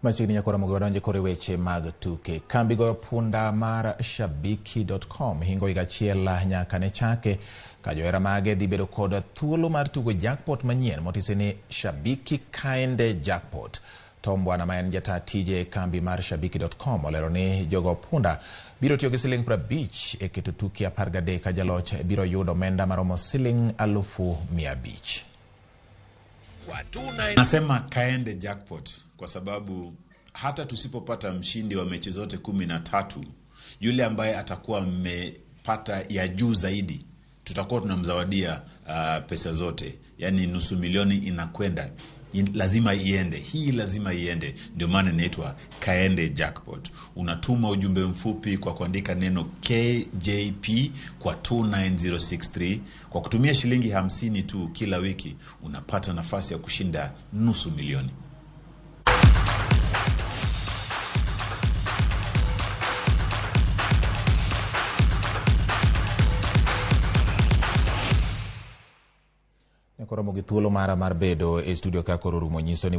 Machigni nyakora mugwadonje kore weche mag tuke. Kambi goyo punda mar Shabiki.com hingo igachiel nyaka ne chake ka johera mage dhi bedo kod thuolo mar tugo Jackpot manyien motise ni Shabiki kaende Jackpot. Tom Bwana ma en jata tije kambi mar Shabiki.com olero ni jogo punda biro tiyo gi siling 50 e keto tuke 13 ka jaloch biro yudo omenda maromo siling 500,000. Nasema kaende Jackpot kwa sababu hata tusipopata mshindi wa mechi zote 13, yule ambaye atakuwa amepata ya juu zaidi tutakuwa tunamzawadia pesa zote, yani nusu milioni inakwenda, lazima iende. Hii lazima iende, ndio maana inaitwa kaende Jackpot. Unatuma ujumbe mfupi kwa kuandika neno KJP kwa 29063 kwa kutumia shilingi 50 tu kila wiki unapata nafasi ya kushinda nusu milioni. Nekora mogithuolo mara mar bedo e studio ka koro rumo nyiso ni